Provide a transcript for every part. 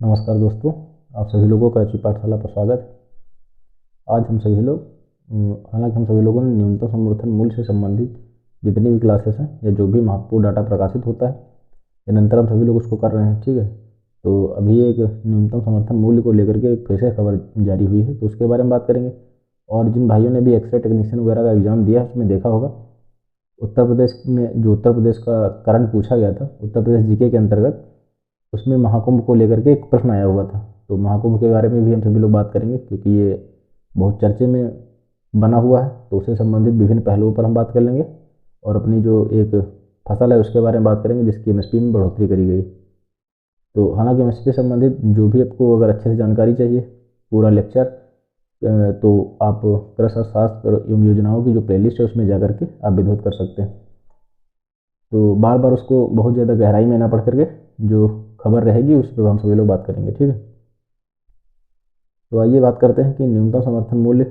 नमस्कार दोस्तों, आप सभी लोगों का अच्छी पाठशाला पर स्वागत है। आज हम सभी लोग हालांकि हम सभी लोगों ने न्यूनतम समर्थन मूल्य से संबंधित जितनी भी क्लासेस हैं या जो भी महत्वपूर्ण डाटा प्रकाशित होता है निरंतर हम सभी लोग उसको कर रहे हैं। ठीक है, तो अभी एक न्यूनतम समर्थन मूल्य को लेकर के एक फिर से खबर जारी हुई है, तो उसके बारे में बात करेंगे। और जिन भाइयों ने भी एक्सरे टेक्नीशियन वगैरह का एग्ज़ाम दिया है उसमें देखा होगा, उत्तर प्रदेश में जो उत्तर प्रदेश का करंट पूछा गया था उत्तर प्रदेश जीके के अंतर्गत, उसमें महाकुंभ को लेकर के एक प्रश्न आया हुआ था। तो महाकुंभ के बारे में भी हम सभी लोग बात करेंगे क्योंकि ये बहुत चर्चे में बना हुआ है, तो उससे संबंधित विभिन्न पहलुओं पर हम बात कर लेंगे। और अपनी जो एक फसल है उसके बारे में बात करेंगे जिसकी एमएसपी में बढ़ोतरी करी गई। तो हालांकि एमएसपी से संबंधित जो भी आपको अगर अच्छे से जानकारी चाहिए पूरा लेक्चर, तो आप कृषि अर्थशास्त्र एवं योजनाओं की जो प्लेलिस्ट है उसमें जाकर के आप विद्युत कर सकते हैं। तो बार बार उसको बहुत ज़्यादा गहराई में ना पढ़ करके जो खबर रहेगी उस पर हम सभी लोग बात करेंगे। ठीक है, तो आइए बात करते हैं कि न्यूनतम समर्थन मूल्य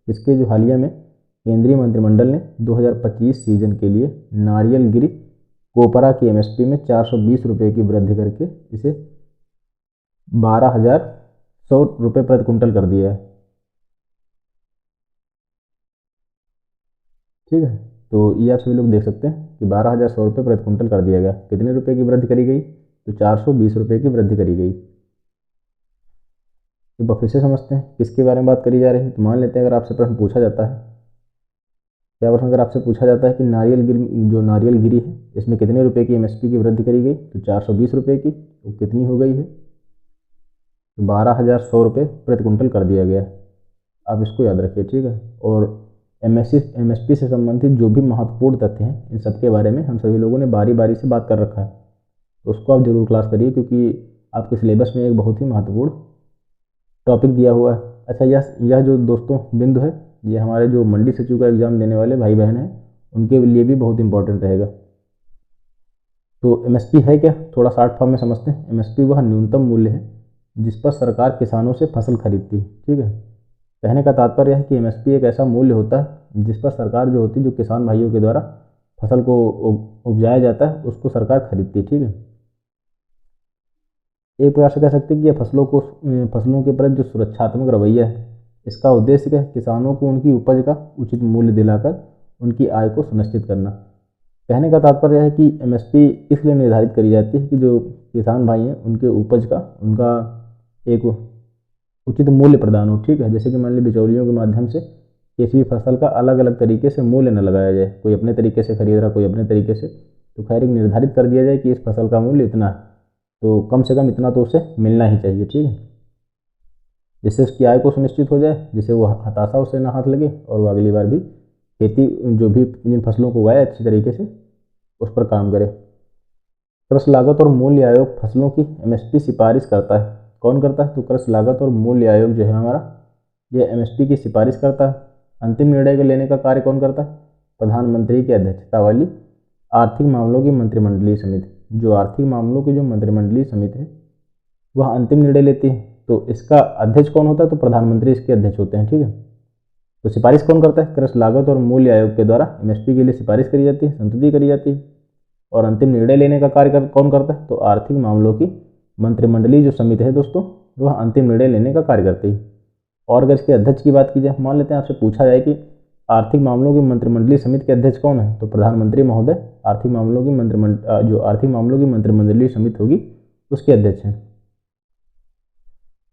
इसके जो हालिया में केंद्रीय मंत्रिमंडल ने 2025 सीजन के लिए नारियल गिरी कोपरा की एमएसपी में 420 रुपये की वृद्धि करके इसे 12,100 रुपये प्रति कुंटल कर दिया है। ठीक है, तो ये आप सभी लोग देख सकते हैं कि 12,100 रुपये प्रति कुंटल कर दिया गया। कितने रुपये की वृद्धि करी गई? तो 420 रुपये की वृद्धि करी गई। तो फिर से समझते हैं किसके बारे में बात करी जा रही है। तो मान लेते हैं अगर आपसे प्रश्न पूछा जाता है, क्या प्रश्न अगर आपसे पूछा जाता है कि नारियल गिरी है इसमें कितने रुपए की एमएसपी की वृद्धि करी गई, तो 420 रुपये की। तो कितनी हो गई है? तो 12,100 रुपये प्रति कुंटल कर दिया गया। आप इसको याद रखिए। ठीक है, और एमएसपी से संबंधित जो भी महत्वपूर्ण तथ्य हैं इन सब के बारे में हम सभी लोगों ने बारी बारी से बात कर रखा है, तो उसको आप जरूर क्लास करिए क्योंकि आपके सिलेबस में एक बहुत ही महत्वपूर्ण टॉपिक दिया हुआ है। अच्छा, यह जो दोस्तों बिंदु है ये हमारे जो मंडी सचिव का एग्ज़ाम देने वाले भाई बहन हैं उनके लिए भी बहुत इंपॉर्टेंट रहेगा। तो एमएसपी है क्या, थोड़ा शॉर्ट फॉर्म में समझते हैं। एमएसपी वह न्यूनतम मूल्य है जिस पर सरकार किसानों से फसल खरीदती है। ठीक है, कहने का तात्पर्य है कि एमएसपी एक ऐसा मूल्य होता है जिस पर सरकार जो होती है, जो किसान भाइयों के द्वारा फसल को उपजाया जाता है उसको सरकार खरीदती है। ठीक है, एक प्रकार से कह सकते हैं कि यह फसलों के प्रति जो सुरक्षात्मक रवैया है इसका उद्देश्य क्या है? किसानों को उनकी उपज का उचित मूल्य दिलाकर उनकी आय को सुनिश्चित करना। कहने का तात्पर्य है कि एमएसपी इसलिए निर्धारित करी जाती है कि जो किसान भाई हैं उनके उपज का उनका एक उचित मूल्य प्रदान हो। ठीक है, जैसे कि मान लीजिए बिचौलियों के माध्यम से किसी भी फसल का अलग अलग तरीके से मूल्य न लगाया जाए, कोई अपने तरीके से खरीद रहा कोई अपने तरीके से, तो खैर एक निर्धारित कर दिया जाए कि इस फसल का मूल्य इतना है, तो कम से कम इतना तो उसे मिलना ही चाहिए। ठीक है, जिससे उसकी आय को सुनिश्चित हो जाए, जिससे वो हताशा उसे ना हाथ लगे और वो अगली बार भी खेती जो भी जिन फसलों को उगाए अच्छी तरीके से उस पर काम करे। कृषि लागत और मूल्य आयोग फसलों की एमएसपी सिफारिश करता है। कौन करता है? तो कृषि लागत और मूल्य आयोग जो है हमारा, ये एमएसपी की सिफारिश करता है। अंतिम निर्णय लेने का कार्य कौन करता है? प्रधानमंत्री की अध्यक्षता वाली आर्थिक मामलों की मंत्रिमंडलीय समिति। जो आर्थिक मामलों की जो मंत्रिमंडलीय समिति है वह अंतिम निर्णय लेती है। तो इसका अध्यक्ष कौन होता है? तो प्रधानमंत्री इसके अध्यक्ष होते हैं। ठीक है, तो सिफारिश कौन करता है? कृषि लागत और मूल्य आयोग के द्वारा एमएसपी के लिए सिफारिश करी जाती है, संस्तुति करी जाती है। और अंतिम निर्णय लेने का कार्य कौन करता है? तो आर्थिक मामलों की मंत्रिमंडलीय जो समिति है दोस्तों, वह अंतिम निर्णय लेने का कार्य करती है। और अगर इसके अध्यक्ष की बात की जाए, मान लेते हैं आपसे पूछा जाए कि आर्थिक मामलों की मंत्रिमंडलीय समिति के अध्यक्ष कौन है, तो प्रधानमंत्री महोदय आर्थिक मामलों की मंत्रिमंडलीय समिति होगी उसके अध्यक्ष हैं।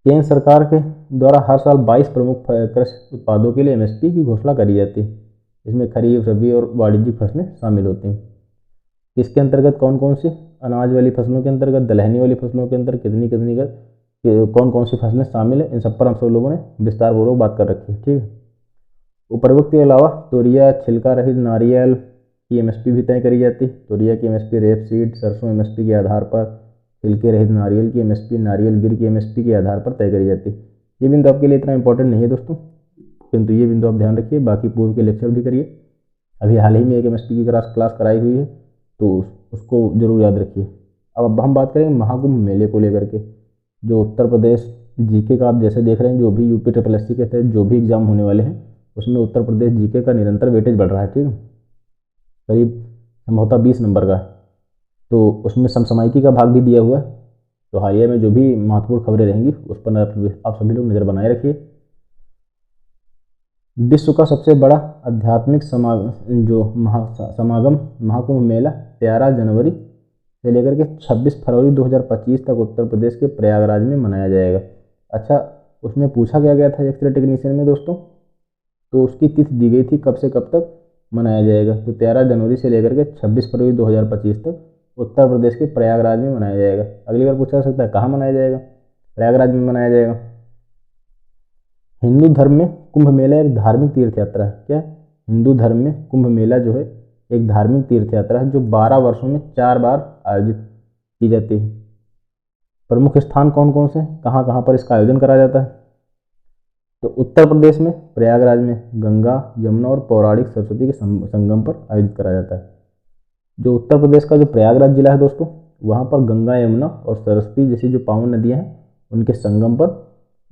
केंद्र सरकार के द्वारा हर साल 22 प्रमुख कृषि उत्पादों के लिए एमएसपी की घोषणा करी जाती है। इसमें खरीफ, रबी और वाणिज्यिक फसलें शामिल होती हैं। इसके अंतर्गत कौन कौन सी? अनाज वाली फसलों के अंतर्गत, दलहनी वाली फसलों के अंतर्गत कितनी कितनी कौन कौन सी फसलें शामिल है, इन सब पर हम सब लोगों ने विस्तारपूर्वक बात कर रखी है। ठीक है, उपरोक्त के अलावा तोरिया, छिलका रहित नारियल की एमएसपी भी तय करी जाती है। तोरिया की एमएसपी रेपसीड, सरसों एमएसपी के आधार पर, छिलके रहित नारियल की एमएसपी नारियल गिर की एमएसपी के आधार पर तय करी जाती है। ये बिंदु आपके लिए इतना इंपॉर्टेंट नहीं है दोस्तों, किंतु ये बिंदु आप ध्यान रखिए। बाकी पूर्व के लेक्चर भी करिए, अभी हाल ही में एक एमएसपी की क्लास कराई हुई है, तो उसको जरूर याद रखिए। अब हम बात करेंगे महाकुंभ मेले को लेकर के। जो उत्तर प्रदेश जीके का आप जैसे देख रहे हैं, जो भी यूपी ट्रिपल एस सी के तहत जो भी एग्जाम होने वाले हैं उसमें उत्तर प्रदेश जीके का निरंतर वेटेज बढ़ रहा है। ठीक है, करीब संभवतः 20 नंबर का है, तो उसमें समसामयिकी का भाग भी दिया हुआ है। तो हालिया में जो भी महत्वपूर्ण खबरें रहेंगी उस पर आप सभी लोग नज़र बनाए रखिए। विश्व का सबसे बड़ा आध्यात्मिक समागम महाकुंभ मेला 13 जनवरी से लेकर के 26 फरवरी 2025 तक उत्तर प्रदेश के प्रयागराज में मनाया जाएगा। अच्छा, उसमें पूछा गया था एक्सरे टेक्नीशियन में दोस्तों, तो उसकी तिथि दी गई थी कब से कब तक मनाया जाएगा। तो 13 जनवरी से लेकर के 26 फरवरी 2025 तक उत्तर प्रदेश के प्रयागराज में मनाया जाएगा। अगली बार पूछा जा सकता है कहाँ मनाया जाएगा, प्रयागराज में मनाया जाएगा। हिंदू धर्म में कुंभ मेला एक धार्मिक तीर्थ यात्रा है। क्या? हिंदू धर्म में कुंभ मेला जो है एक धार्मिक तीर्थ यात्रा है जो 12 वर्षों में 4 बार आयोजित की जाती है। प्रमुख स्थान कौन कौन से, कहाँ कहाँ पर इसका आयोजन करा जाता है? तो उत्तर प्रदेश में प्रयागराज में गंगा, यमुना और पौराणिक सरस्वती के संगम पर आयोजित करा जाता है। जो उत्तर प्रदेश का जो प्रयागराज जिला है दोस्तों, वहाँ पर गंगा, यमुना और सरस्वती जैसी जो पावन नदियाँ हैं उनके संगम पर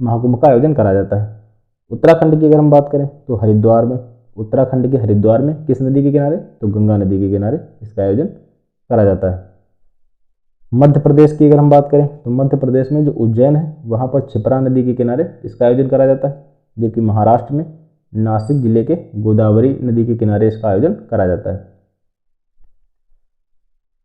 महाकुंभ का आयोजन करा जाता है। उत्तराखंड की अगर हम बात करें तो हरिद्वार में, उत्तराखंड के हरिद्वार में किस नदी के किनारे? तो गंगा नदी के किनारे इसका आयोजन करा जाता है। मध्य प्रदेश की अगर हम बात करें तो मध्य प्रदेश में जो उज्जैन है वहाँ पर क्षिप्रा नदी के किनारे इसका आयोजन करा जाता है। जबकि महाराष्ट्र में नासिक जिले के गोदावरी नदी के किनारे इसका आयोजन करा जाता है।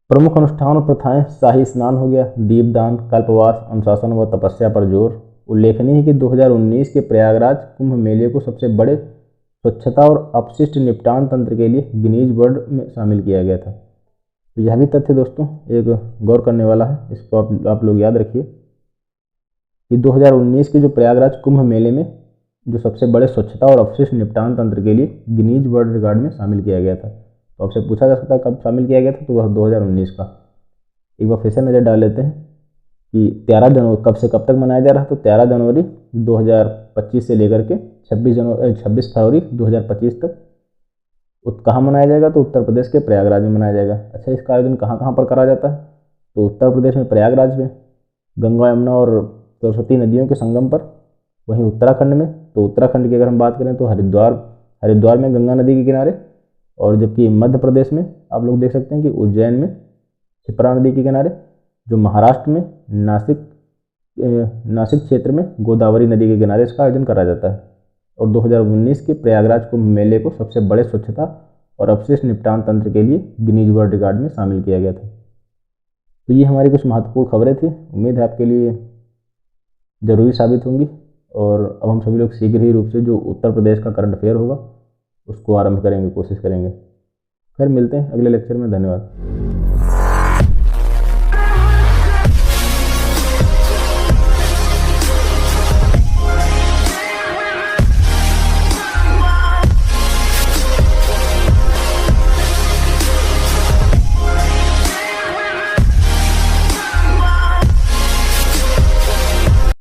प्रमुख अनुष्ठान और प्रथाएं, शाही स्नान हो गया, दीपदान, कल्पवास, अनुशासन व तपस्या पर जोर। उल्लेखनीय है कि 2019 के प्रयागराज कुंभ मेले को सबसे बड़े स्वच्छता और अपशिष्ट निपटान तंत्र के लिए गिनीज वर्ल्ड में शामिल किया गया था। तो यह भी तथ्य दोस्तों एक गौर करने वाला है, इसको आप लोग याद रखिए कि 2019 के जो प्रयागराज कुंभ मेले में जो सबसे बड़े स्वच्छता और अपशिष्ट निपटान तंत्र के लिए गिनीज वर्ल्ड रिकॉर्ड में शामिल किया गया था। तो आपसे पूछा जा सकता है कब शामिल किया गया था, तो वह 2019 का। एक बार फिर से नज़र डाल लेते हैं कि 13 जनवरी कब से कब तक मनाया जा रहा है। तो 13 जनवरी 2025 से लेकर के 26 फरवरी 2025 तक कहाँ मनाया जाएगा? तो उत्तर प्रदेश के प्रयागराज में मनाया जाएगा। अच्छा, इसका आयोजन कहाँ कहाँ पर करा जाता है? तो उत्तर प्रदेश में प्रयागराज में गंगा, यमुना और सरस्वती नदियों के संगम पर। वहीं उत्तराखंड में, तो उत्तराखंड की अगर हम बात करें तो हरिद्वार में गंगा नदी के किनारे। और जबकि मध्य प्रदेश में आप लोग देख सकते हैं कि उज्जैन में क्षिप्रा नदी के किनारे। जो महाराष्ट्र में नासिक क्षेत्र में गोदावरी नदी के किनारे इसका आयोजन करा जाता है। और 2019 के प्रयागराज कुंभ मेले को सबसे बड़े स्वच्छता और अपशिष्ट निपटान तंत्र के लिए गिनीज वर्ल्ड रिकॉर्ड में शामिल किया गया था। तो ये हमारी कुछ महत्वपूर्ण खबरें थी, उम्मीद है आपके लिए ज़रूरी साबित होंगी। और अब हम सभी लोग शीघ्र ही रूप से जो उत्तर प्रदेश का करंट अफेयर होगा उसको आरंभ करेंगे, कोशिश करेंगे। फिर मिलते हैं अगले लेक्चर में। धन्यवाद।